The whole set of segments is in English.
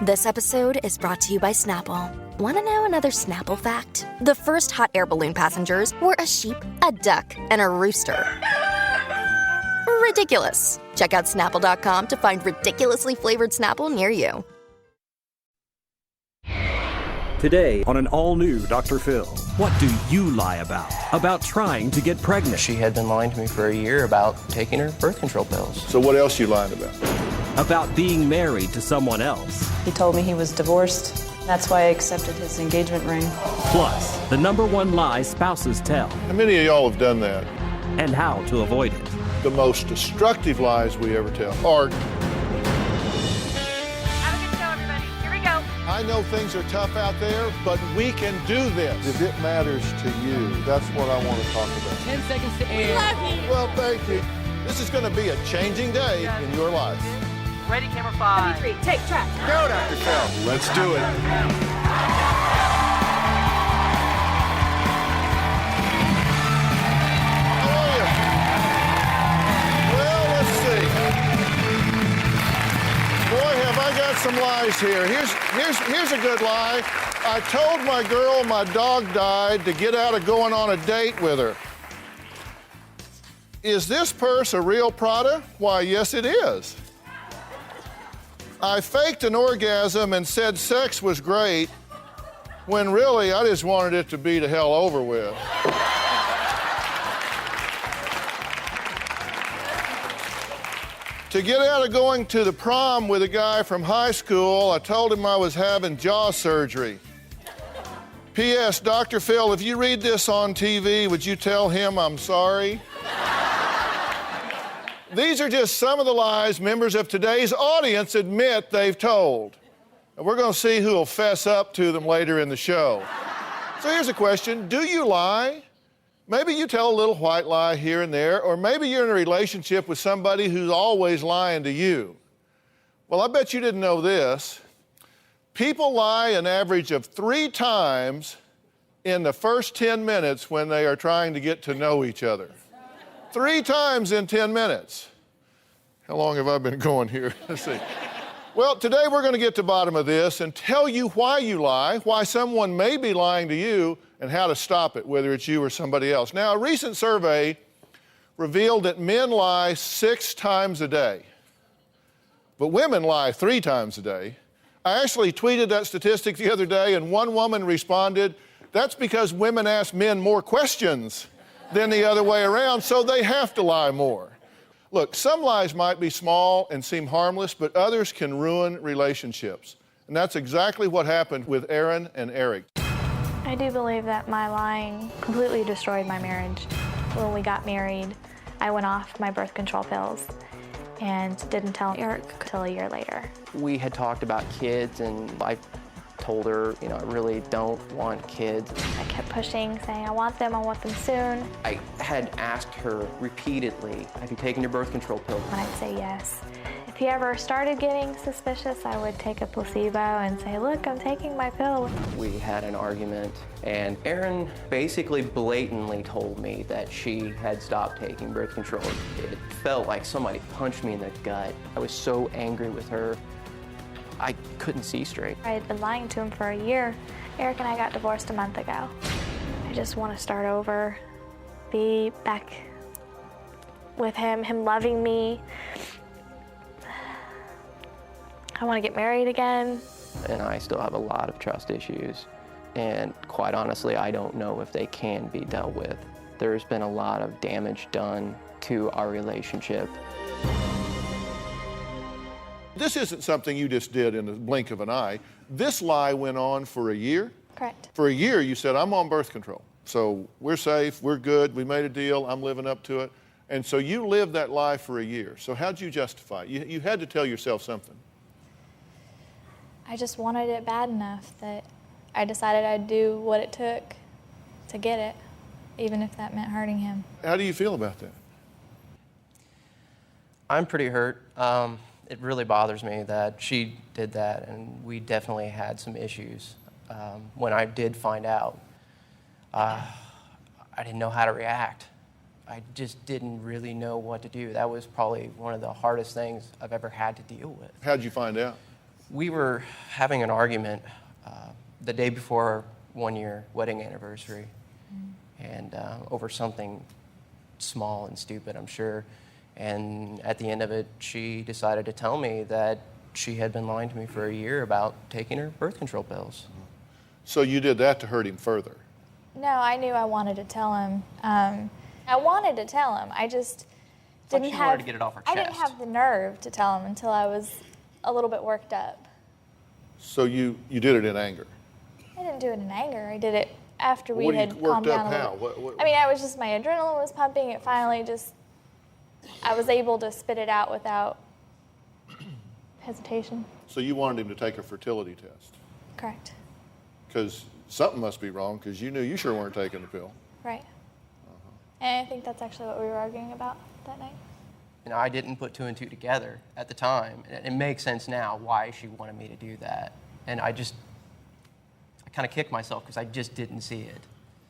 This episode is brought to you by Snapple. Want to know another Snapple fact? The first hot air balloon passengers were a sheep, a duck, and a rooster. Ridiculous. Check out Snapple.com to find ridiculously flavored Snapple near you. Today on an all-new Dr. Phil. What do you lie about? About trying to get pregnant. She had been lying to me for a year about taking her birth control pills. So what else you lying about? About being married to someone else. He told me he was divorced. That's why I accepted his engagement ring. Plus, the ¡1 lie spouses tell. How many of y'all have done that? And how to avoid it. The most destructive lies we ever tell are... Have a good show, everybody. Here we go. I know things are tough out there, but we can do this. If it matters to you, that's what I want to talk about. 10 seconds to air. Love you. Well, thank you. This is going to be a changing day in your life. Ready, camera 5. 3, take track. Go, Dr. Phil. Let's do it. How are you? Well, let's see. Boy, have I got some lies here. Here's a good lie. I told my girl my dog died to get out of going on a date with her. Is this purse a real Prada? Why, yes, it is. I faked an orgasm and said sex was great, when really I just wanted it to be to hell over with. To get out of going to the prom with a guy from high school, I told him I was having jaw surgery. P.S. Dr. Phil, if you read this on TV, would you tell him I'm sorry? These are just some of the lies members of today's audience admit they've told. And we're going to see who will fess up to them later in the show. So here's a question. Do you lie? Maybe you tell a little white lie here and there, or maybe you're in a relationship with somebody who's always lying to you. Well, I bet you didn't know this. People lie an average of 3 times in the first 10 minutes when they are trying to get to know each other. 3 times in 10 minutes. How long have I been going here? Let's see. Well, today we're going to get to the bottom of this and tell you why you lie, why someone may be lying to you, and how to stop it, whether it's you or somebody else. Now, a recent survey revealed that men lie 6 times a day, but women lie 3 times a day. I actually tweeted that statistic the other day, and one woman responded, that's because women ask men more questions than the other way around, so they have to lie more. Look, some lies might be small and seem harmless, but others can ruin relationships. And that's exactly what happened with Erin and Eric. I do believe that my lying completely destroyed my marriage. When we got married, I went off my birth control pills and didn't tell Eric until a year later. We had talked about kids, and I told her, I really don't want kids. I kept pushing, saying, I want them soon. I had asked her repeatedly, have you taken your birth control pill? And I'd say yes. If he ever started getting suspicious, I would take a placebo and say, look, I'm taking my pill. We had an argument, and Erin basically blatantly told me that she had stopped taking birth control. It felt like somebody punched me in the gut. I was so angry with her. I couldn't see straight. I had been lying to him for a year. Eric and I got divorced a month ago. I just want to start over, be back with him loving me. I want to get married again. And I still have a lot of trust issues. And quite honestly, I don't know if they can be dealt with. There's been a lot of damage done to our relationship. This isn't something you just did in the blink of an eye. This lie went on for a year. Correct. For a year, you said, I'm on birth control. So we're safe, we're good, we made a deal, I'm living up to it. And so you lived that lie for a year. So how'd you justify it? You had to tell yourself something. I just wanted it bad enough that I decided I'd do what it took to get it, even if that meant hurting him. How do you feel about that? I'm pretty hurt. It really bothers me that she did that, and we definitely had some issues. When I did find out, I didn't know how to react. I just didn't really know what to do. That was probably one of the hardest things I've ever had to deal with. How'd you find out? We were having an argument the day before our 1-year wedding anniversary, and over something small and stupid, I'm sure. And at the end of it, she decided to tell me that she had been lying to me for a year about taking her birth control pills. So you did that to hurt him further? No, I knew I wanted to tell him. I wanted to tell him. I just didn't have. Wanted to get it off her chest. I didn't have the nerve to tell him until I was a little bit worked up. So you did it in anger? I didn't do it in anger. I did it after we What had calmed down a little. What? I mean, I was just, my adrenaline was pumping. It finally just, I was able to spit it out without hesitation. So you wanted him to take a fertility test? Correct. Because something must be wrong, because you knew you sure weren't taking the pill. Right. And I think that's actually what we were arguing about that night. And I didn't put 2 and 2 together at the time. And it makes sense now why she wanted me to do that. And I kind of kicked myself because I just didn't see it.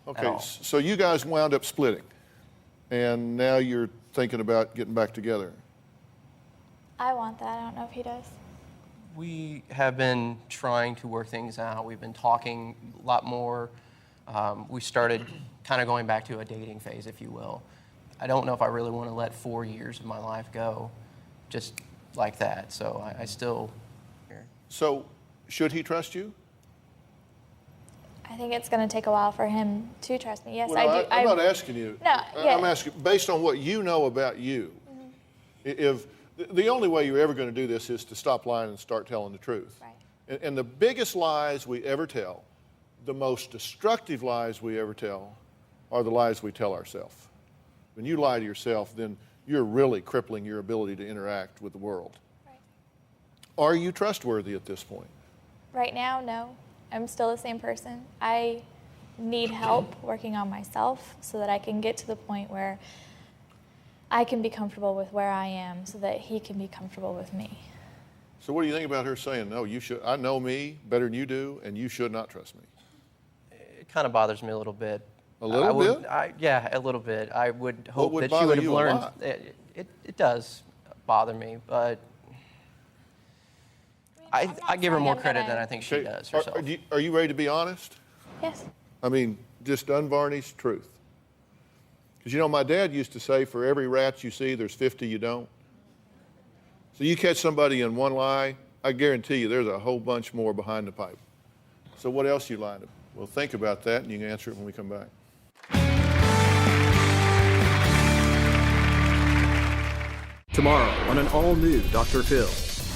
Okay, so you guys wound up splitting, and now you're thinking about getting back together. I want that. I don't know if he does. We have been trying to work things out. We've been talking a lot more. We started kind of going back to a dating phase, if you will. I don't know if I really want to let 4 years of my life go just like that. So I still... So should he trust you? I think it's going to take a while for him to trust me. Yes, Well, I do. I'm not asking you. No, yeah. I'm asking, based on what you know about you, if the only way you're ever going to do this is to stop lying and start telling the truth. Right. And the biggest lies we ever tell, the most destructive lies we ever tell, are the lies we tell ourselves. When you lie to yourself, then you're really crippling your ability to interact with the world. Right. Are you trustworthy at this point? Right now, no. I'm still the same person. I need help working on myself so that I can get to the point where I can be comfortable with where I am so that he can be comfortable with me. So what do you think about her saying, no, you should, I know me better than you do, and you should not trust me? It kind of bothers me a little bit. A little bit? Yeah, a little bit. I would hope would that she bother would have you a learned. lot? It does bother me, but I give her more credit than I think she does herself. Are you ready to be honest? Yes. I mean, just unvarnished truth. Because, you know, my dad used to say, for every rat you see, there's 50 you don't. So you catch somebody in one lie, I guarantee you there's a whole bunch more behind the pipe. So what else you lied to? Well, think about that, and you can answer it when we come back. Tomorrow on an all-new Dr. Phil.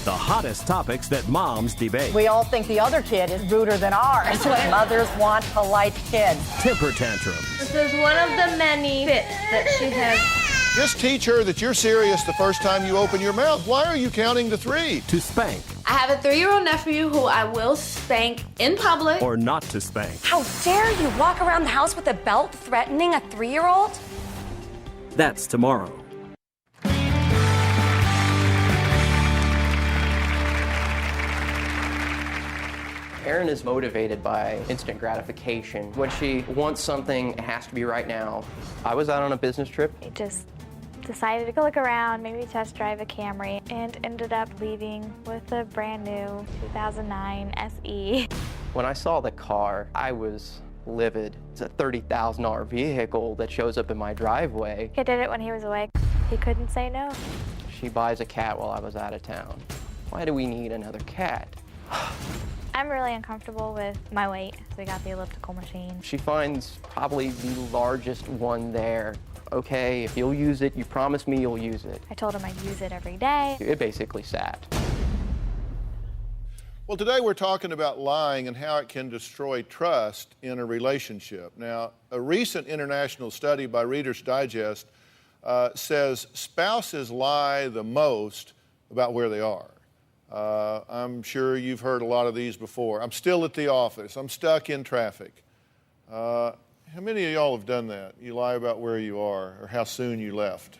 The hottest topics that moms debate. We all think the other kid is ruder than ours. Mothers want polite kids. Temper tantrums. This is one of the many fits that she has. Just teach her that you're serious the first time you open your mouth. Why are you counting to 3? To spank. I have a 3-year-old nephew who I will spank in public. Or not to spank. How dare you walk around the house with a belt threatening a 3-year-old? That's tomorrow. Erin is motivated by instant gratification. When she wants something, it has to be right now. I was out on a business trip. I just decided to go look around, maybe test drive a Camry, and ended up leaving with a brand new 2009 SE. When I saw the car, I was livid. It's a $30,000 vehicle that shows up in my driveway. I did it when he was awake. He couldn't say no. She buys a cat while I was out of town. Why do we need another cat? I'm really uncomfortable with my weight, so we got the elliptical machine. She finds probably the largest one there. Okay, if you'll use it, you promise me you'll use it. I told him I'd use it every day. It basically sat. Well, today we're talking about lying and how it can destroy trust in a relationship. Now, a recent international study by Reader's Digest says spouses lie the most about where they are. I'm sure you've heard a lot of these before. I'm still at the office. I'm stuck in traffic. How many of y'all have done that? You lie about where you are or how soon you left.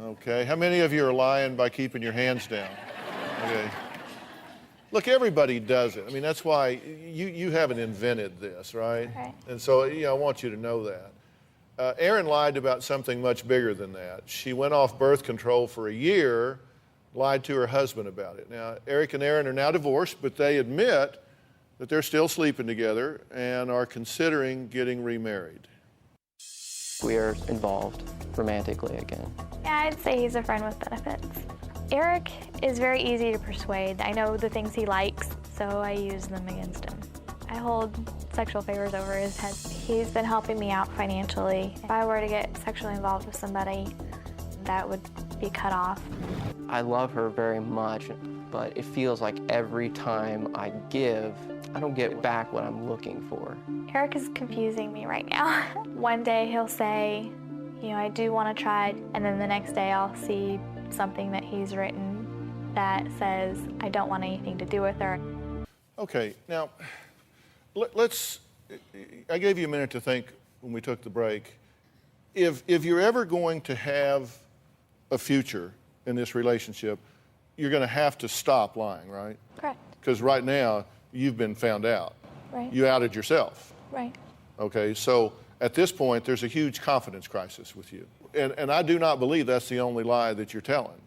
Okay. How many of you are lying by keeping your hands down? Okay. Look, everybody does it. I mean, that's why you haven't invented this, right? Right. And so, I want you to know that. Erin lied about something much bigger than that. She went off birth control for a year lied to her husband about it. Now, Eric and Erin are now divorced, but they admit that they're still sleeping together and are considering getting remarried. We are involved romantically again. Yeah, I'd say he's a friend with benefits. Eric is very easy to persuade. I know the things he likes, so I use them against him. I hold sexual favors over his head. He's been helping me out financially. If I were to get sexually involved with somebody, that would be cut off. I love her very much, but it feels like every time I give, I don't get back what I'm looking for. Eric is confusing me right now. One day he'll say, I do want to try, and then the next day I'll see something that he's written that says, I don't want anything to do with her. Okay, now, I gave you a minute to think when we took the break. If you're ever going to have a future in this relationship, you're going to have to stop lying, right? Correct. Because right now, you've been found out. Right. You outed yourself. Right. Okay, so at this point, there's a huge confidence crisis with you. And I do not believe that's the only lie that you're telling.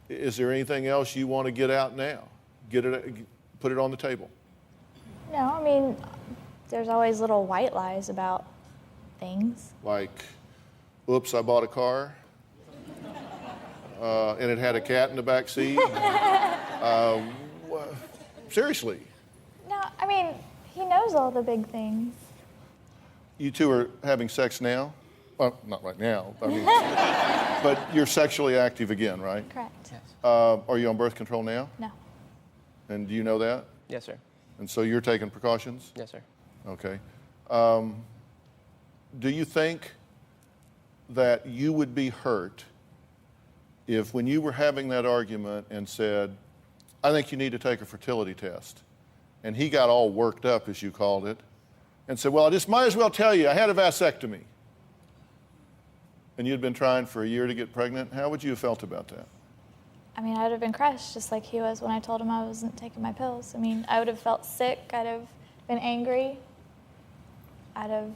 Is there anything else you want to get out now? Put it on the table. No, there's always little white lies about things. Like, oops, I bought a car, and it had a cat in the back seat. Seriously. No, he knows all the big things. You two are having sex now? Well, not right now. But you're sexually active again, right? Correct. Yes. Are you on birth control now? No. And do you know that? Yes, sir. And so you're taking precautions? Yes, sir. Okay. Do you think that you would be hurt if, when you were having that argument and said, I think you need to take a fertility test, and he got all worked up, as you called it, and said, well, I just might as well tell you, I had a vasectomy, and you'd been trying for a year to get pregnant, how would you have felt about that? I would have been crushed, just like he was when I told him I wasn't taking my pills. I would have felt sick. I'd have been angry. I'd have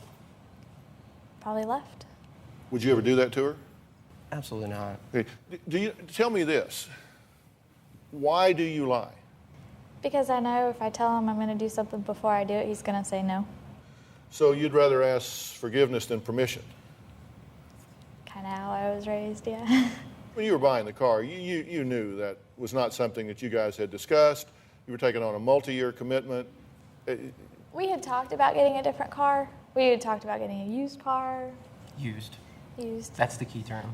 probably left. Would you ever do that to her? Absolutely not. Okay. Tell me this. Why do you lie? Because I know if I tell him I'm going to do something before I do it, he's going to say no. So you'd rather ask forgiveness than permission? Kind of how I was raised, yeah. When you were buying the car, you knew that was not something that you guys had discussed. You were taking on a multi-year commitment. We had talked about getting a different car. We had talked about getting a used car. Used. Used. That's the key term.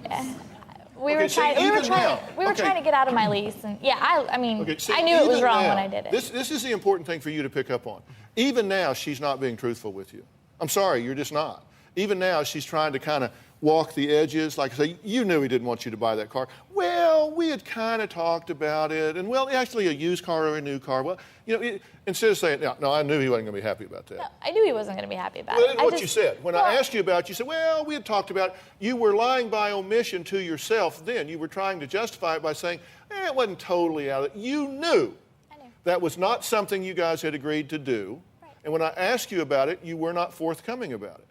Yeah. We were trying to get out of my lease, and I knew it was wrong when I did it. This is the important thing for you to pick up on. Even now, she's not being truthful with you. I'm sorry, you're just not. Even now, she's trying to kind of walk the edges. Like I say, you knew he didn't want you to buy that car. Well, we had kind of talked about it, and actually a used car or a new car. Well, instead of saying, no, I knew he wasn't going to be happy about that. No, I knew he wasn't going to be happy about it. That's what you said. When I asked you about it, you said, well, we had talked about it. You were lying by omission to yourself then. You were trying to justify it by saying, it wasn't totally out of it. You knew. I knew. That was not something you guys had agreed to do. Right. And when I asked you about it, you were not forthcoming about it.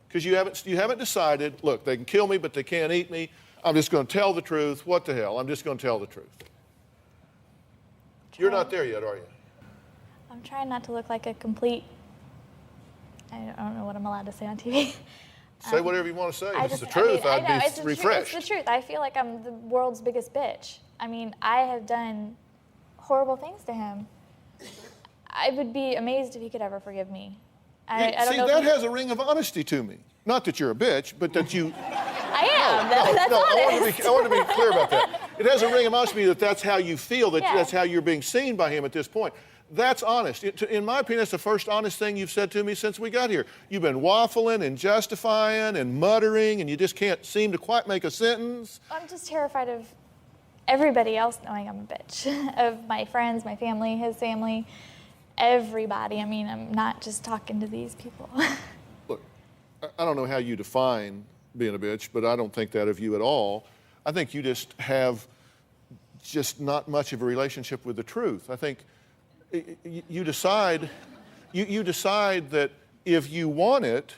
Because you haven't decided, look, they can kill me, but they can't eat me. I'm just going to tell the truth. What the hell? I'm just going to tell the truth. You're not there yet, are you? I'm trying not to look like a complete, I don't know what I'm allowed to say on TV. Say whatever you want to say. If it's the truth, I'd be refreshed. It's the truth. I feel like I'm the world's biggest bitch. I have done horrible things to him. I would be amazed if he could ever forgive me. I don't know. That has a ring of honesty to me. Not that you're a bitch, but that you... I am. That's honest. I want to be clear about that. It has a ring of honesty that that's how you feel, that's how you're being seen by him at this point. That's honest. In my opinion, that's the first honest thing you've said to me since we got here. You've been waffling and justifying and muttering, and you just can't seem to quite make a sentence. I'm just terrified of everybody else knowing I'm a bitch. Of my friends, my family, his family. Everybody. I'm not just talking to these people. Look, I don't know how you define being a bitch, but I don't think that of you at all. I think you just have not much of a relationship with the truth. I think you decide that if you want it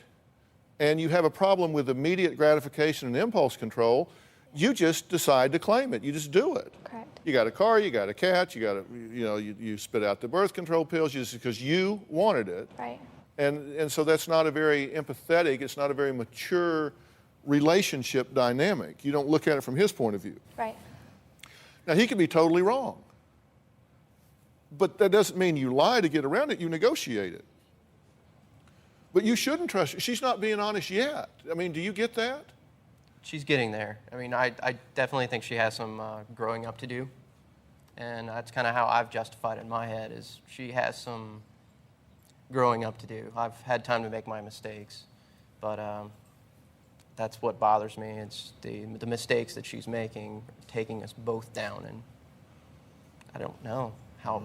and you have a problem with immediate gratification and impulse control, You just decide to claim it. You just do it. Correct. You got a car, you got a cat, you spit out the birth control pills just because you wanted it. Right. And so that's not a very empathetic, it's not a very mature relationship dynamic. You don't look at it from his point of view. Right. Now, he could be totally wrong. But that doesn't mean you lie to get around it, you negotiate it. But you shouldn't trust her. She's not being honest yet. I mean, do you get that? She's getting there. I mean, I definitely think she has some growing up to do. And that's kind of how I've justified it in my head, is she has some growing up to do. I've had time to make my mistakes. But that's what bothers me. It's the mistakes that she's making, taking us both down. And I don't know how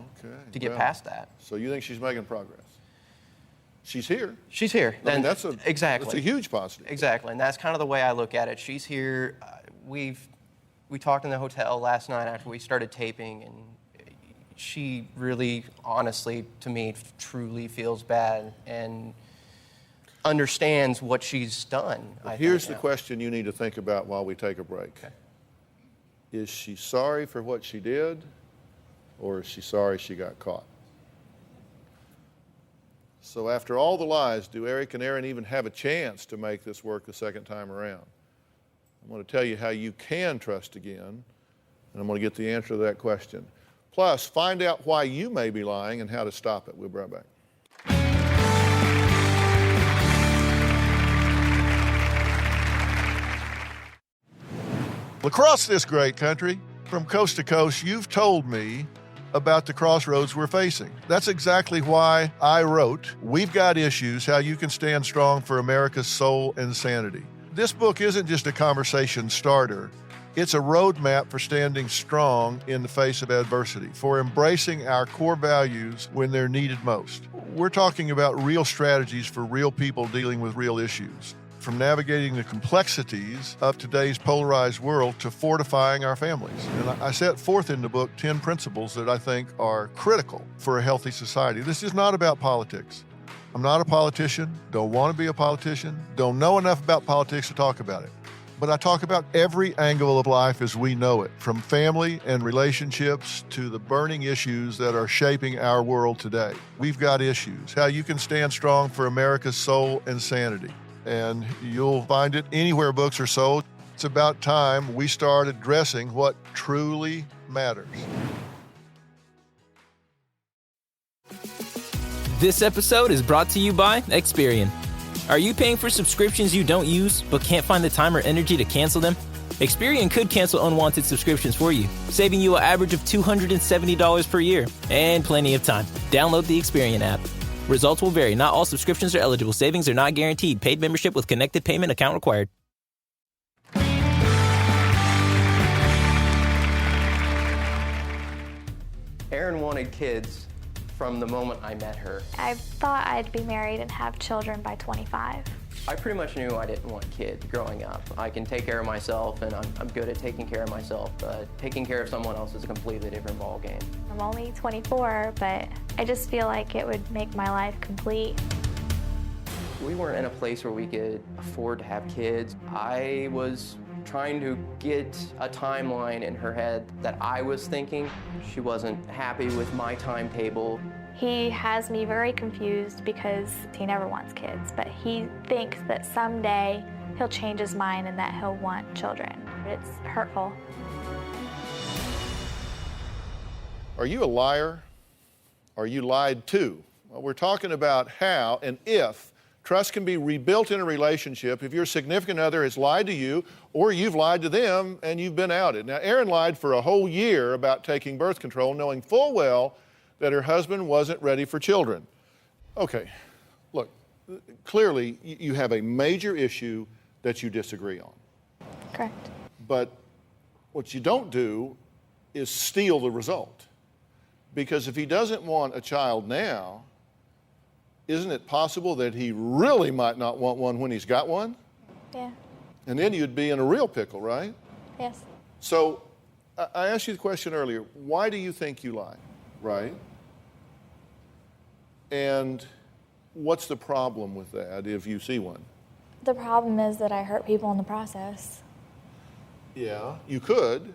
to get past that. So you think she's making progress? She's here. She's here. I mean, that's a huge positive. Exactly, and that's kind of the way I look at it. She's here. We talked in the hotel last night after we started taping, and she really, honestly, to me, truly feels bad and understands what she's done. Here's the question you need to think about while we take a break. Okay. Is she sorry for what she did, or is she sorry she got caught? So after all the lies, do Eric and Erin even have a chance to make this work the second time around? I'm going to tell you how you can trust again, and I'm going to get the answer to that question. Plus, find out why you may be lying and how to stop it. We'll be right back. Across this great country, from coast to coast, you've told me about the crossroads we're facing. That's exactly why I wrote We've Got Issues, How You Can Stand Strong for America's Soul and Sanity. This book isn't just a conversation starter. It's a roadmap for standing strong in the face of adversity, for embracing our core values when they're needed most. We're talking about real strategies for real people dealing with real issues, from navigating the complexities of today's polarized world to fortifying our families. And I set forth in the book 10 principles that I think are critical for a healthy society. This is not about politics. I'm not a politician, don't want to be a politician, don't know enough about politics to talk about it. But I talk about every angle of life as we know it, from family and relationships to the burning issues that are shaping our world today. We've got issues, how you can stand strong for America's soul and sanity. And you'll find it anywhere books are sold. It's about time we start addressing what truly matters. This episode is brought to you by Experian. Are you paying for subscriptions you don't use but can't find the time or energy to cancel them? Experian could cancel unwanted subscriptions for you, saving you an average of $270 per year and plenty of time. Download the Experian app. Results will vary. Not all subscriptions are eligible. Savings are not guaranteed. Paid membership with connected payment account required. Erin wanted kids from the moment I met her. I thought I'd be married and have children by 25. I pretty much knew I didn't want kids growing up. I can take care of myself, and I'm good at taking care of myself, but taking care of someone else is a completely different ballgame. I'm only 24, but I just feel like it would make my life complete. We weren't in a place where we could afford to have kids. I was trying to get a timeline in her head that I was thinking. She wasn't happy with my timetable. He has me very confused because he never wants kids, but he thinks that someday he'll change his mind and that he'll want children. It's hurtful. Are you a liar? Are you lied to? Well, we're talking about how and if trust can be rebuilt in a relationship if your significant other has lied to you or you've lied to them and you've been outed. Now, Erin lied for a whole year about taking birth control, knowing full well that her husband wasn't ready for children. Okay, look, clearly you have a major issue that you disagree on. Correct. But what you don't do is steal the result. Because if he doesn't want a child now, isn't it possible that he really might not want one when he's got one? Yeah. And then you'd be in a real pickle, right? Yes. So I asked you the question earlier, why do you think you lie, right? And what's the problem with that if you see one? The problem is that I hurt people in the process. Yeah, you could,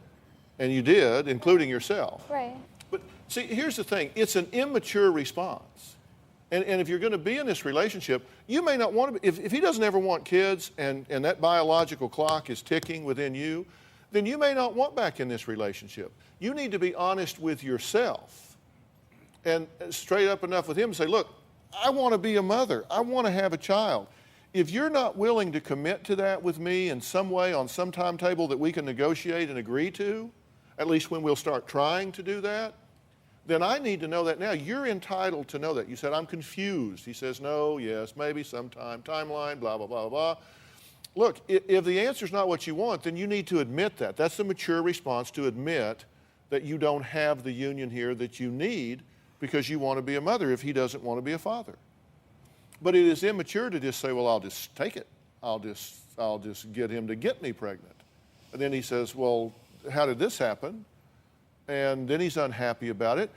and you did, including yourself. Right. But see, here's the thing. It's an immature response. And if you're going to be in this relationship, you may not want to be. If he doesn't ever want kids and that biological clock is ticking within you, then you may not want back in this relationship. You need to be honest with yourself and straight up enough with him and say, look, I want to be a mother. I want to have a child. If you're not willing to commit to that with me in some way on some timetable that we can negotiate and agree to, at least when we'll start trying to do that, then I need to know that now. You're entitled to know that. You said, I'm confused. He says, no, yes, maybe sometime, timeline, blah, blah, blah, blah. Look, if the answer's not what you want, then you need to admit that. That's the mature response, to admit that you don't have the union here that you need because you want to be a mother if he doesn't want to be a father. But it is immature to just say, well, I'll just take it. I'll just get him to get me pregnant. And then he says, well, how did this happen? And then he's unhappy about it.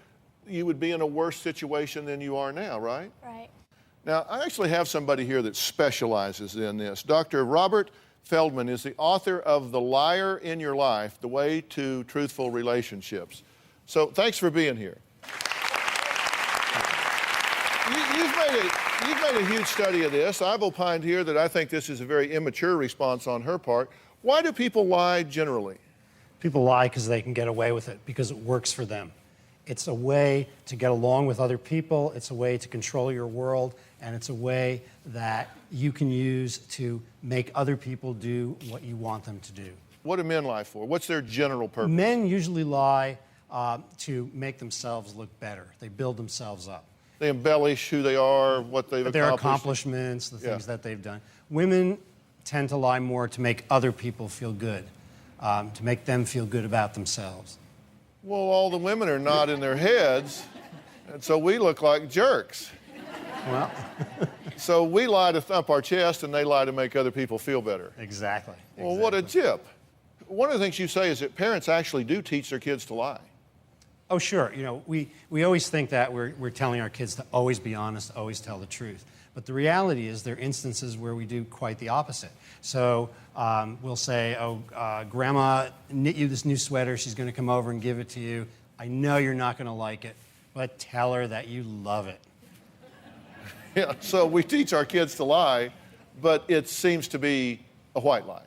You would be in a worse situation than you are now, right? Right. Now, I actually have somebody here that specializes in this. Dr. Robert Feldman is the author of The Liar in Your Life, The Way to Truthful Relationships. So thanks for being here. You've made a huge study of this. I've opined here that I think this is a very immature response on her part. Why do people lie generally? People lie because they can get away with it, because it works for them. It's a way to get along with other people. It's a way to control your world. And it's a way that you can use to make other people do what you want them to do. What do men lie for? What's their general purpose? Men usually lie to make themselves look better. They build themselves up. They embellish who they are, what they've accomplished. Their accomplishments, the things that they've done. Women tend to lie more to make other people feel good, to make them feel good about themselves. Well, all the women are nodding their heads, and so we look like jerks. Well, so we lie to thump our chest, and they lie to make other people feel better. Exactly. Well, what a tip. One of the things you say is that parents actually do teach their kids to lie. Oh, sure. You know, we always think that we're telling our kids to always be honest, always tell the truth. But the reality is there are instances where we do quite the opposite. So we'll say, Grandma knit you this new sweater. She's going to come over and give it to you. I know you're not going to like it, but tell her that you love it. Yeah, so we teach our kids to lie, but it seems to be a white lie.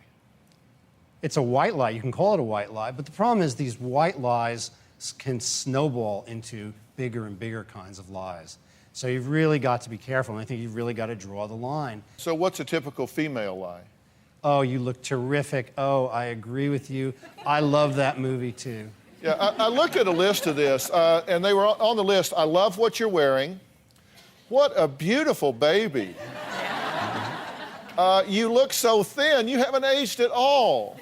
It's a white lie. You can call it a white lie, but the problem is these white lies can snowball into bigger and bigger kinds of lies. So you've really got to be careful, and I think you've really got to draw the line. So what's a typical female lie? Oh, you look terrific. Oh, I agree with you. I love that movie, too. Yeah, I looked at a list of this, and they were on the list. I love what you're wearing. What a beautiful baby. You look so thin. You haven't aged at all.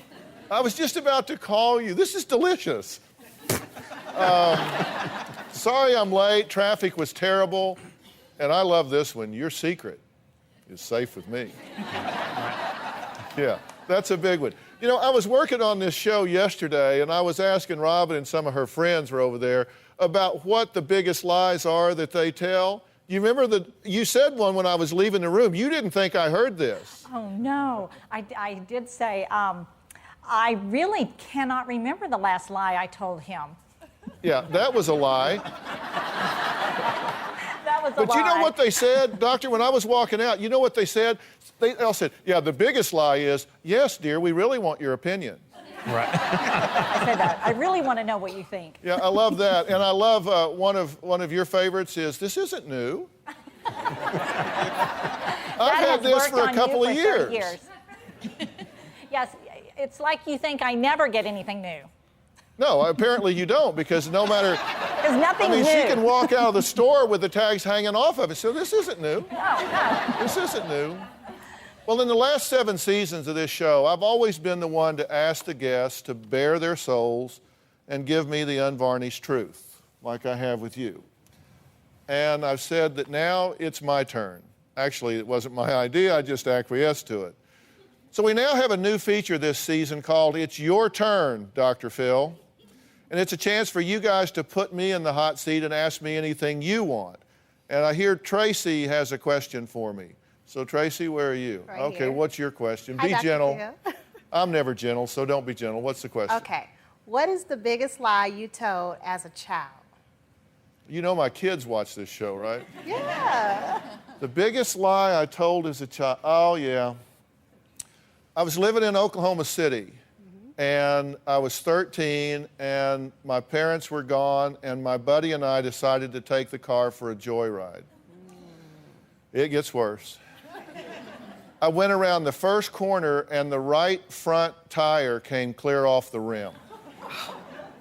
I was just about to call you. This is delicious. Sorry I'm late. Traffic was terrible. And I love this one. Your secret is safe with me. Yeah, that's a big one. You know, I was working on this show yesterday, and I was asking Robin and some of her friends were over there about what the biggest lies are that they tell. You remember you said one when I was leaving the room. You didn't think I heard this. Oh, no. I did say, I really cannot remember the last lie I told him. Yeah, that was a lie. That was a lie. But you know what they said, Doctor? When I was walking out, you know what they said? They all said, yeah, the biggest lie is, yes, dear, we really want your opinion. Right. I said that. I really want to know what you think. Yeah, I love that. And I love one of your favorites is, this isn't new. I've had this for a couple of years. Yes, it's like you think I never get anything new. No, apparently you don't, because no matter... There's nothing new. She can walk out of the store with the tags hanging off of it, so this isn't new. No. This isn't new. Well, in the last 7 seasons of this show, I've always been the one to ask the guests to bare their souls and give me the unvarnished truth, like I have with you. And I've said that now it's my turn. Actually, it wasn't my idea, I just acquiesced to it. So we now have a new feature this season called It's Your Turn, Dr. Phil. And it's a chance for you guys to put me in the hot seat and ask me anything you want. And I hear Tracy has a question for me. So Tracy, where are you? Right okay, here. What's your question? Hi, Be Dr. gentle. Phil. I'm never gentle, so don't be gentle. What's the question? Okay. What is the biggest lie you told as a child? You know my kids watch this show, right? Yeah. The biggest lie I told as a child, oh yeah. I was living in Oklahoma City, and I was 13, and my parents were gone, and my buddy and I decided to take the car for a joyride. It gets worse. I went around the first corner, and the right front tire came clear off the rim.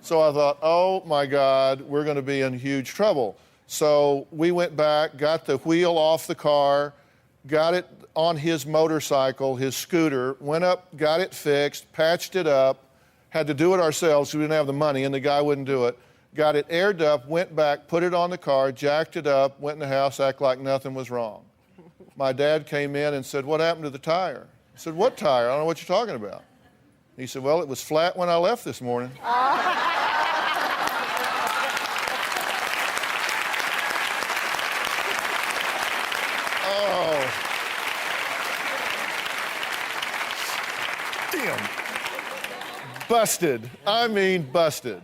So I thought, oh my God, we're going to be in huge trouble. So we went back, got the wheel off the car, got it on his motorcycle, his scooter, went up, got it fixed, patched it up, had to do it ourselves, we didn't have the money, and the guy wouldn't do it. Got it aired up, went back, put it on the car, jacked it up, went in the house, acted like nothing was wrong. My dad came in and said, what happened to the tire? I said, what tire? I don't know what you're talking about. He said, well, it was flat when I left this morning. Oh. Damn. Busted. I mean, busted.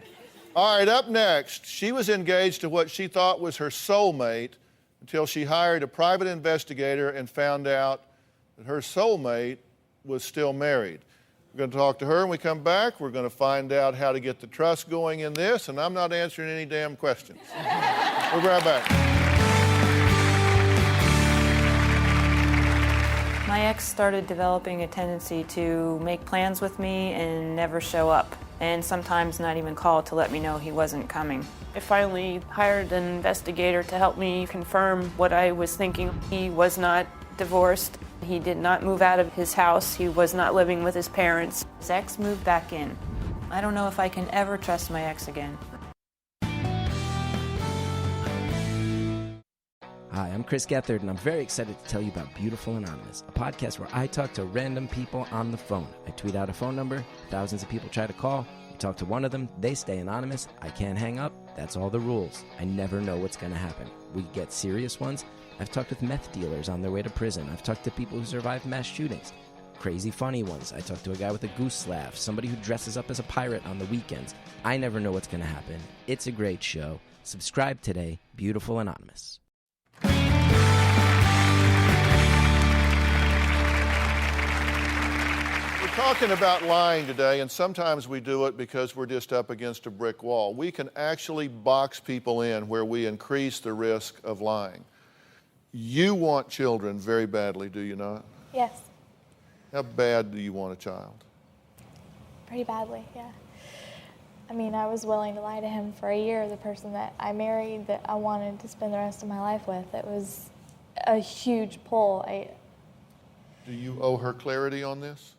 All right, up next, she was engaged to what she thought was her soulmate until she hired a private investigator and found out that her soulmate was still married. We're going to talk to her when we come back. We're going to find out how to get the trust going in this, and I'm not answering any damn questions. We'll be right back. My ex started developing a tendency to make plans with me and never show up, and sometimes not even call to let me know he wasn't coming. I finally hired an investigator to help me confirm what I was thinking. He was not divorced. He did not move out of his house. He was not living with his parents. His ex moved back in. I don't know if I can ever trust my ex again. Hi, I'm Chris Gethard, and I'm very excited to tell you about Beautiful Anonymous, a podcast where I talk to random people on the phone. I tweet out a phone number, thousands of people try to call, I talk to one of them, they stay anonymous, I can't hang up, that's all the rules. I never know what's going to happen. We get serious ones. I've talked with meth dealers on their way to prison. I've talked to people who survived mass shootings. Crazy funny ones. I talked to a guy with a goose laugh, somebody who dresses up as a pirate on the weekends. I never know what's going to happen. It's a great show. Subscribe today, Beautiful Anonymous. We're talking about lying today, and sometimes we do it because we're just up against a brick wall. We can actually box people in where we increase the risk of lying. You want children very badly, do you not? Yes. How bad do you want a child? Pretty badly, yeah. I mean, I was willing to lie to him for a year, the person that I married, that I wanted to spend the rest of my life with. It was a huge pull. Do you owe her clarity on this?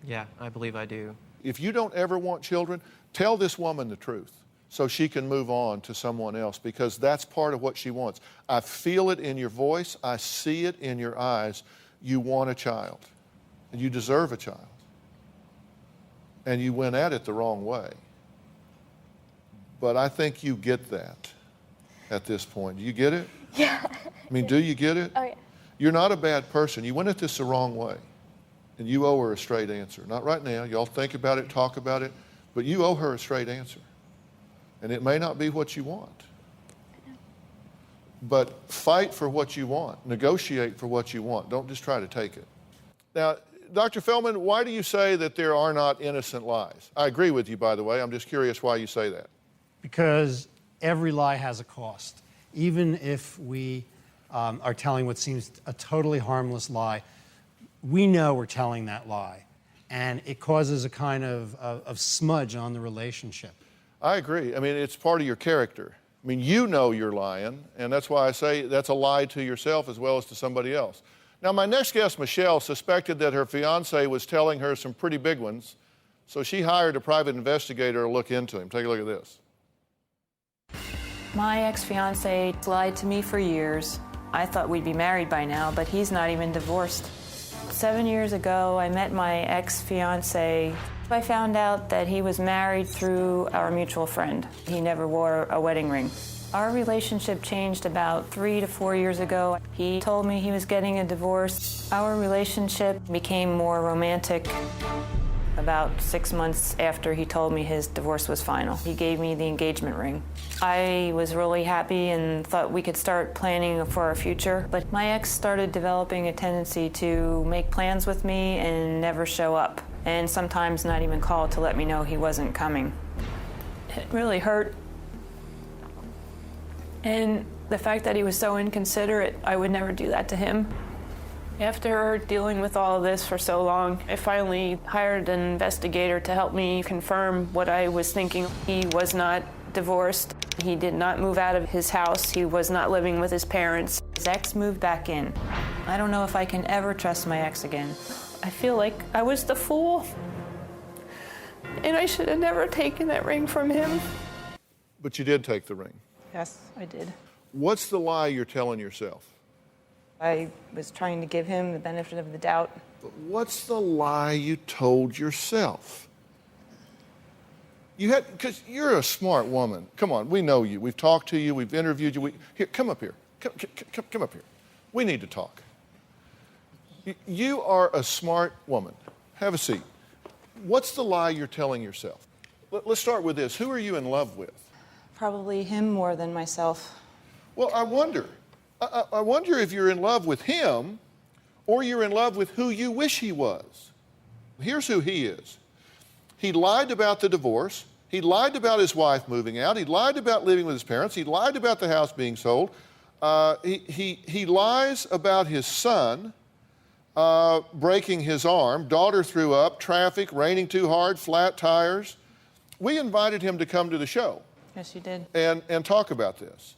Yeah, I believe I do. If you don't ever want children, tell this woman the truth so she can move on to someone else, because that's part of what she wants. I feel it in your voice. I see it in your eyes. You want a child, and you deserve a child. And you went at it the wrong way. But I think you get that at this point. Do you get it? Yeah. I mean, do you get it? Oh, yeah. You're not a bad person. You went at this the wrong way. And you owe her a straight answer. Not right now. Y'all think about it, talk about it. But you owe her a straight answer. And it may not be what you want. But fight for what you want. Negotiate for what you want. Don't just try to take it. Now, Dr. Feldman, why do you say that there are not innocent lies? I agree with you, by the way. I'm just curious why you say that. Because every lie has a cost. Even if we are telling what seems a totally harmless lie, we know we're telling that lie. And it causes a kind of smudge on the relationship. I agree. I mean, it's part of your character. I mean, you know you're lying, and that's why I say that's a lie to yourself as well as to somebody else. Now, my next guest, Michelle, suspected that her fiancé was telling her some pretty big ones, so she hired a private investigator to look into him. Take a look at this. My ex-fiancé lied to me for years. I thought we'd be married by now, but he's not even divorced. 7 years ago, I met my ex-fiancé. I found out that he was married through our mutual friend. He never wore a wedding ring. Our relationship changed about 3 to 4 years ago. He told me he was getting a divorce. Our relationship became more romantic about 6 months after he told me his divorce was final. He gave me the engagement ring. I was really happy and thought we could start planning for our future, but my ex started developing a tendency to make plans with me and never show up, and sometimes not even call to let me know he wasn't coming. It really hurt. And the fact that he was so inconsiderate, I would never do that to him. After dealing with all of this for so long, I finally hired an investigator to help me confirm what I was thinking. He was not divorced. He did not move out of his house. He was not living with his parents. His ex moved back in. I don't know if I can ever trust my ex again. I feel like I was the fool, and I should have never taken that ring from him. But you did take the ring. Yes, I did. What's the lie you're telling yourself? I was trying to give him the benefit of the doubt. But what's the lie you told yourself? You had, because you're a smart woman. Come on, we know you. We've talked to you. We've interviewed you. Here, come up here. Come up here. We need to talk. You are a smart woman. Have a seat. What's the lie you're telling yourself? Let's start with this. Who are you in love with? Probably him more than myself. Well, I wonder if you're in love with him or you're in love with who you wish he was. Here's who he is. He lied about the divorce. He lied about his wife moving out. He lied about living with his parents. He lied about the house being sold. He lies about his son breaking his arm. Daughter threw up, traffic, raining too hard, flat tires. We invited him to come to the show. Yes, you did. And talk about this.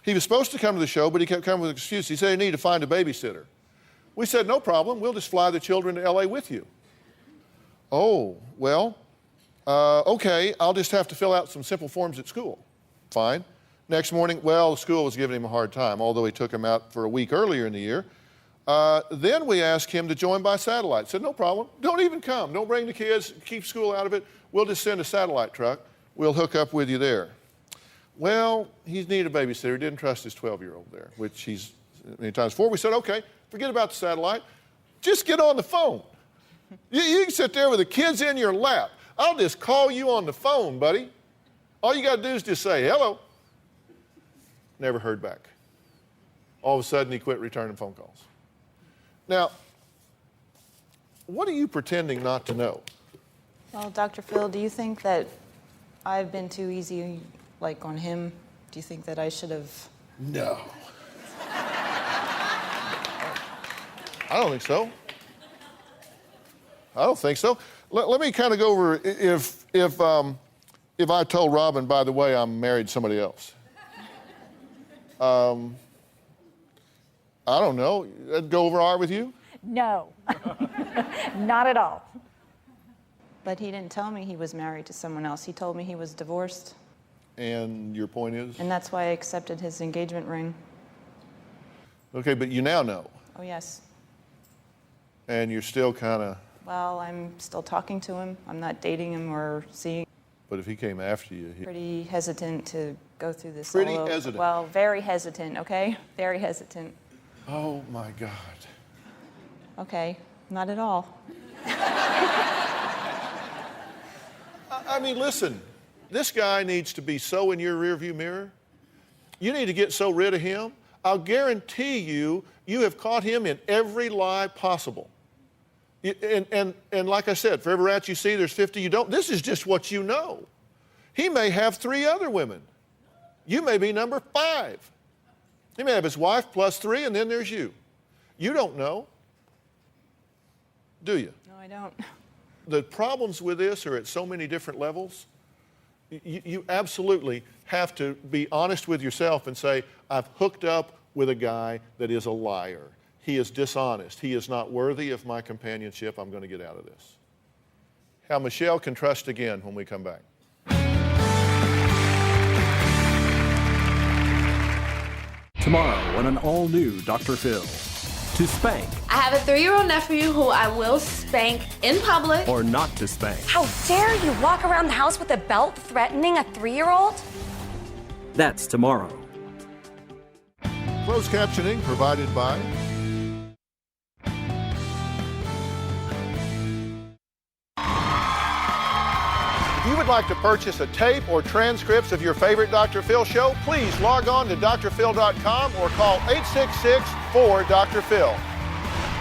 He was supposed to come to the show, but he kept coming with an excuse. He said he needed to find a babysitter. We said, no problem. We'll just fly the children to L.A. with you. Oh, well, okay, I'll just have to fill out some simple forms at school. Fine. Next morning, well, the school was giving him a hard time, although he took him out for a week earlier in the year. Then we asked him to join by satellite. Said, no problem. Don't even come. Don't bring the kids. Keep school out of it. We'll just send a satellite truck. We'll hook up with you there. Well, he needed a babysitter. He didn't trust his 12-year-old there, which he's many times before. We said, okay, forget about the satellite. Just get on the phone. You can sit there with the kids in your lap. I'll just call you on the phone, buddy. All you got to do is just say, hello. Never heard back. All of a sudden, he quit returning phone calls. Now, what are you pretending not to know? Well, Dr. Phil, do you think that I've been too easy, like, on him? Do you think that I should have? No. I don't think so. I don't think so. Let me kind of go over if I told Robin, by the way, I'm married to somebody else. I don't know. That'd go over all right with you? No, not at all. But he didn't tell me he was married to someone else. He told me he was divorced. And your point is? And that's why I accepted his engagement ring. Okay, but you now know. Oh, yes. And you're still kind of... Well, I'm still talking to him. I'm not dating him or seeing. But if he came after you... Pretty hesitant to go through this. Pretty hesitant? Well, very hesitant, okay? Very hesitant. Oh, my God. Okay, not at all. I mean, listen, this guy needs to be so in your rearview mirror. You need to get so rid of him. I'll guarantee you, you have caught him in every lie possible. And like I said, for every rat you see, there's 50 you don't. This is just what you know. He may have 3 other women. You may be number 5. He may have his wife plus 3, and then there's you. You don't know, do you? No, I don't. The problems with this are at so many different levels. You absolutely have to be honest with yourself and say, I've hooked up with a guy that is a liar. He is dishonest. He is not worthy of my companionship. I'm going to get out of this. How Michelle can trust again when we come back. Tomorrow on an all-new Dr. Phil. To spank. I have a 3-year-old nephew who I will spank in public. Or not to spank. How dare you walk around the house with a belt threatening a 3-year-old? That's tomorrow. Closed captioning provided by If you would like to purchase a tape or transcripts of your favorite Dr. Phil show, please log on to drphil.com or call 866-4-DR-PHIL.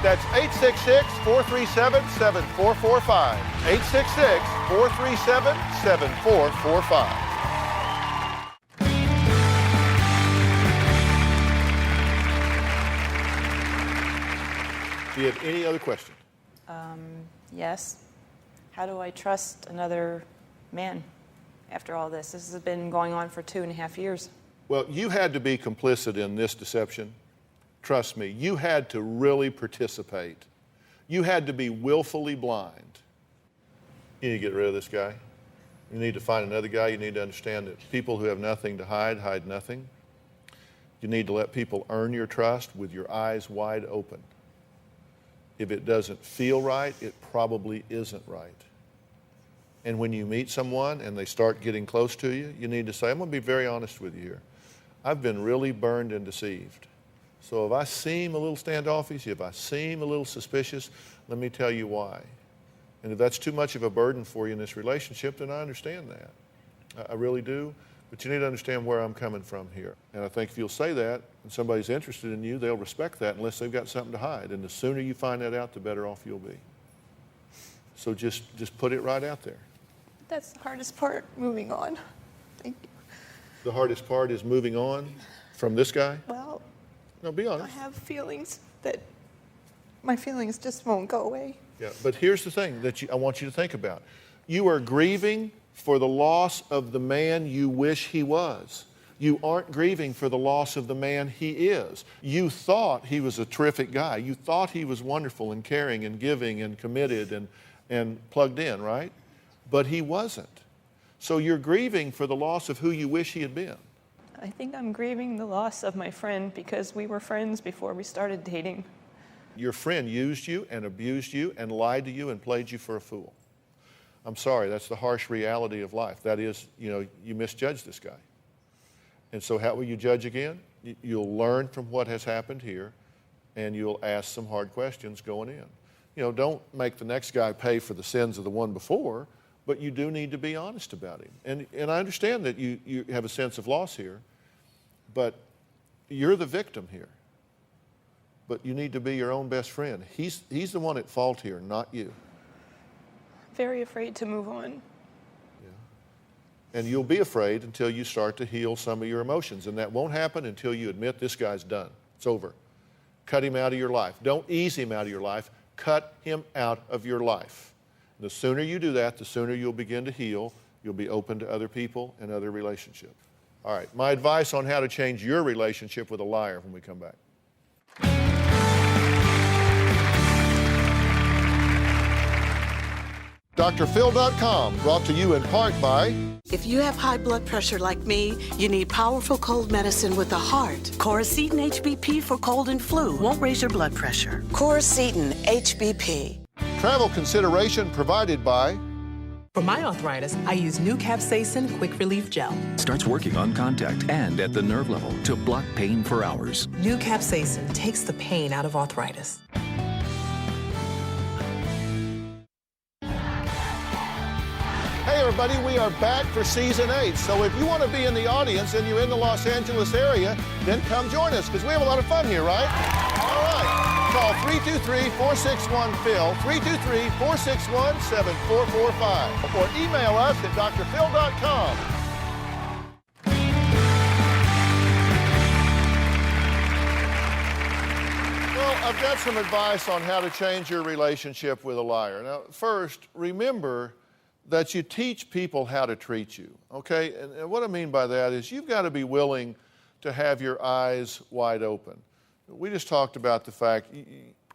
That's 866-437-7445. 866-437-7445. Do you have any other question? Yes. How do I trust another man after all this? This has been going on for 2.5 years. Well, you had to be complicit in this deception. Trust me, you had to really participate. You had to be willfully blind. You need to get rid of this guy. You need to find another guy. You need to understand that people who have nothing to hide nothing. You need to let people earn your trust with your eyes wide open. If it doesn't feel right, it probably isn't right. And when you meet someone and they start getting close to you, you need to say, I'm going to be very honest with you here. I've been really burned and deceived. So if I seem a little standoffish, if I seem a little suspicious, let me tell you why. And if that's too much of a burden for you in this relationship, then I understand that. I really do. But you need to understand where I'm coming from here. And I think if you'll say that and somebody's interested in you, they'll respect that unless they've got something to hide. And the sooner you find that out, the better off you'll be. So just put it right out there. That's the hardest part, moving on. Thank you. The hardest part is moving on from this guy? Well, no, be honest. I have feelings that my feelings just won't go away. Yeah, but here's the thing that I want you to think about. You are grieving for the loss of the man you wish he was. You aren't grieving for the loss of the man he is. You thought he was a terrific guy. You thought he was wonderful and caring and giving and committed and plugged in, right? But he wasn't. So you're grieving for the loss of who you wish he had been. I think I'm grieving the loss of my friend because we were friends before we started dating. Your friend used you and abused you and lied to you and played you for a fool. I'm sorry, that's the harsh reality of life. That is, you misjudged this guy. And so how will you judge again? You'll learn from what has happened here, and you'll ask some hard questions going in. Don't make the next guy pay for the sins of the one before, but you do need to be honest about him. And I understand that you have a sense of loss here, but you're the victim here. But you need to be your own best friend. He's the one at fault here, not you. Very afraid to move on. Yeah. And you'll be afraid until you start to heal some of your emotions. And that won't happen until you admit this guy's done. It's over. Cut him out of your life. Don't ease him out of your life. Cut him out of your life. And the sooner you do that, the sooner you'll begin to heal. You'll be open to other people and other relationships. All right, my advice on how to change your relationship with a liar when we come back. drphil.com, brought to you in part by... If you have high blood pressure like me, you need powerful cold medicine with a heart. Coracetin HBP for cold and flu won't raise your blood pressure. Coracetin HBP. Travel consideration provided by... For my arthritis, I use new Capsaicin Quick Relief Gel. Starts working on contact and at the nerve level to block pain for hours. New Capsaicin takes the pain out of arthritis. Hey everybody, we are back for Season 8. So if you want to be in the audience and you're in the Los Angeles area, then come join us, because we have a lot of fun here, right? All right. Call 323-461-PHIL, 323-461-7445, or email us at drphil.com. Well, I've got some advice on how to change your relationship with a liar. Now, first, remember that you teach people how to treat you, okay? And what I mean by that is you've got to be willing to have your eyes wide open. We just talked about the fact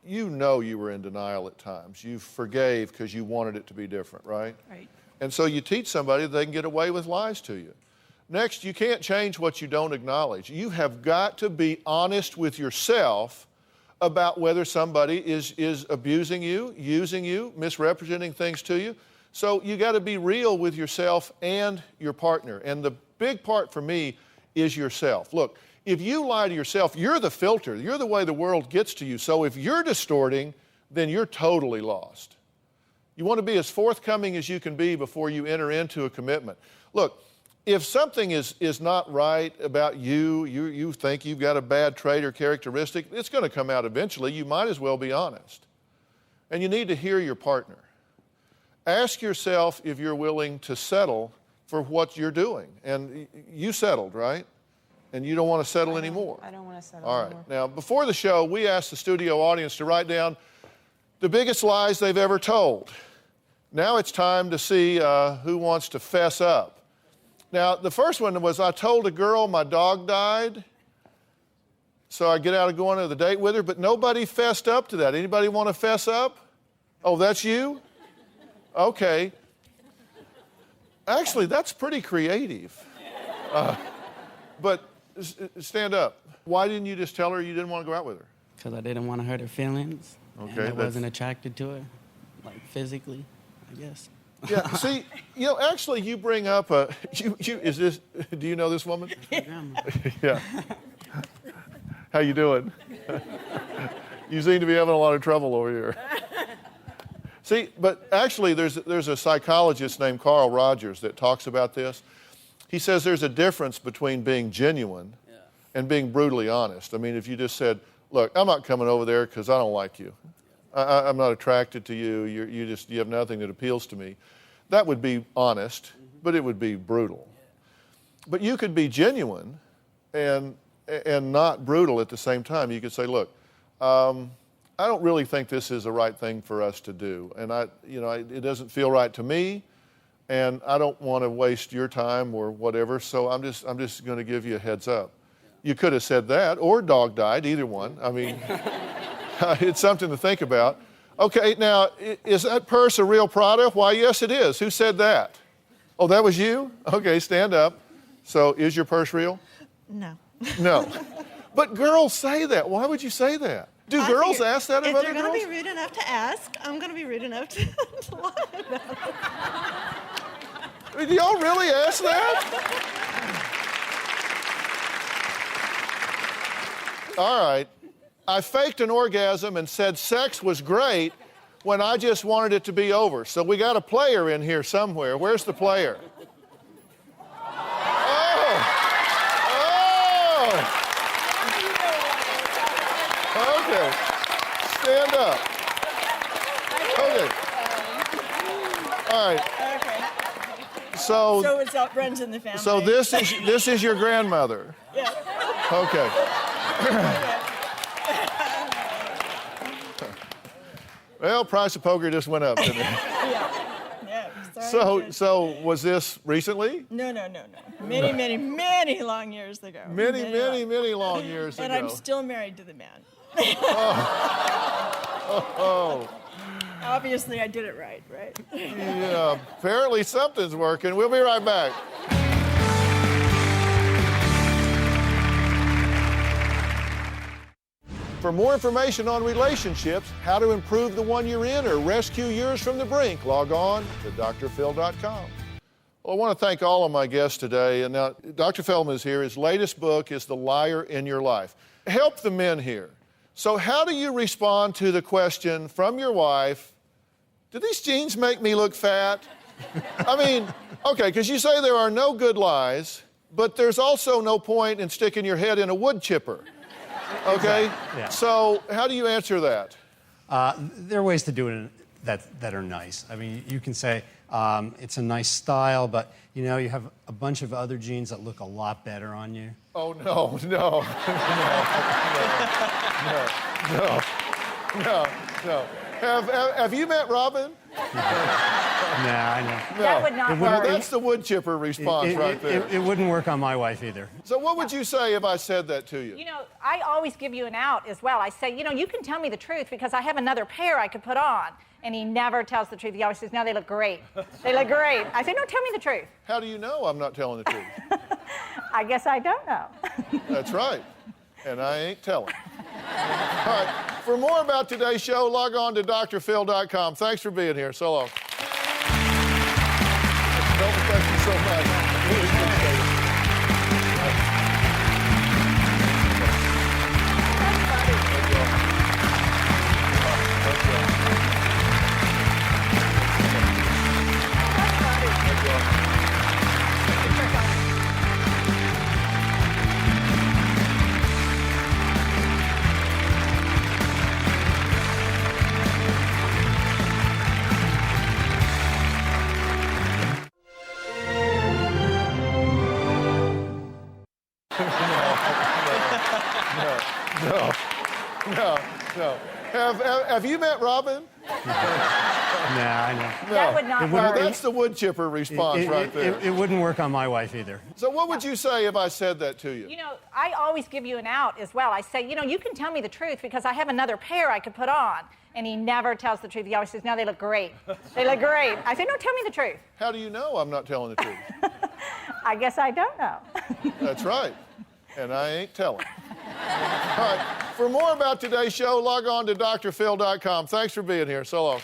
you were in denial at times. You forgave because you wanted it to be different, right? Right. And so you teach somebody that they can get away with lies to you. Next, you can't change what you don't acknowledge. You have got to be honest with yourself about whether somebody is abusing you, using you, misrepresenting things to you. So you got to be real with yourself and your partner. And the big part for me is yourself. Look, if you lie to yourself, you're the filter. You're the way the world gets to you. So if you're distorting, then you're totally lost. You want to be as forthcoming as you can be before you enter into a commitment. Look, if something is not right about you think you've got a bad trait or characteristic, it's going to come out eventually. You might as well be honest. And you need to hear your partner. Ask yourself if you're willing to settle for what you're doing. And you settled, right? And you don't want to settle anymore. I don't want to settle All anymore. right. Now, before the show, we asked the studio audience to write down the biggest lies they've ever told. Now it's time to see who wants to fess up. Now, the first one was, I told a girl my dog died, so I get out of going to the date with her, but nobody fessed up to that. Anybody want to fess up? Oh, that's you? Okay. Actually, that's pretty creative. But stand up. Why didn't you just tell her you didn't want to go out with her? Because I didn't want to hurt her feelings. Okay. And I wasn't attracted to her, like physically, I guess. Yeah, see, actually you bring up do you know this woman? Yeah. How you doing? You seem to be having a lot of trouble over here. See, but actually there's a psychologist named Carl Rogers that talks about this. He says there's a difference between being genuine and being brutally honest. I mean, if you just said, look, I'm not coming over there because I don't like you. I'm not attracted to you. You have nothing that appeals to me. That would be honest, but it would be brutal. But you could be genuine and not brutal at the same time. You could say, look, I don't really think this is the right thing for us to do, and it doesn't feel right to me, and I don't want to waste your time or whatever. So I'm just going to give you a heads up. You could have said that, or dog died, either one. I mean, it's something to think about. Okay, now, is that purse a real Prada? Why, yes, it is. Who said that? Oh, that was you? Okay, stand up. So, is your purse real? No. No. But girls say that. Why would you say that? Do girls ask that of other girls? If they're going to be rude enough to ask, I'm going to be rude enough to lie about it. Do y'all really ask that? All right. I faked an orgasm and said sex was great when I just wanted it to be over. So we got a player in here somewhere. Where's the player? Okay. Stand up. Okay. All right. So it's all runs in the family. So this is your grandmother. Yeah. Okay. Well, price of poker just went up, didn't it? Yeah. So was this recently? No. Many long years ago. Many long years ago. And I'm still married to the man. Oh. Obviously, I did it right? Yeah, apparently something's working. We'll be right back. For more information on relationships, how to improve the one you're in, or rescue yours from the brink, log on to drphil.com. Well, I want to thank all of my guests today. And now, Dr. Feldman is here. His latest book is The Liar in Your Life. Help the men here. So how do you respond to the question from your wife, do these jeans make me look fat? I mean, okay, because you say there are no good lies, but there's also no point in sticking your head in a wood chipper. Okay? Yeah. So how do you answer that? There are ways to do it that are nice. I mean, you can say it's a nice style, but you have a bunch of other jeans that look a lot better on you. Oh, no. Have you met Robin? I know. That would not Well, work. that's the wood chipper response right there. It wouldn't work on my wife either. So what would you say if I said that to you? I always give you an out as well. I say, you can tell me the truth because I have another pair I could put on. And he never tells the truth. He always says, no, they look great. They look great. I say, no, tell me the truth. How do you know I'm not telling the truth? I guess I don't know. That's right. And I ain't telling. All right. For more about today's show, log on to drphil.com. Thanks for being here. So long. Thank you so much. Really appreciate it. No. Have you met Robin? I know. That would not Well, work. that's the wood chipper response right there. It wouldn't work on my wife either. So what would you say if I said that to you? You know, I always give you an out as well. I say, you know, you can tell me the truth because I have another pair I could put on. And he never tells the truth. He always says, no, they look great. They look great. I say, no, tell me the truth. How do you know I'm not telling the truth? I guess I don't know. That's right. And I ain't telling. All right. For more about today's show, log on to drphil.com. Thanks for being here. So long.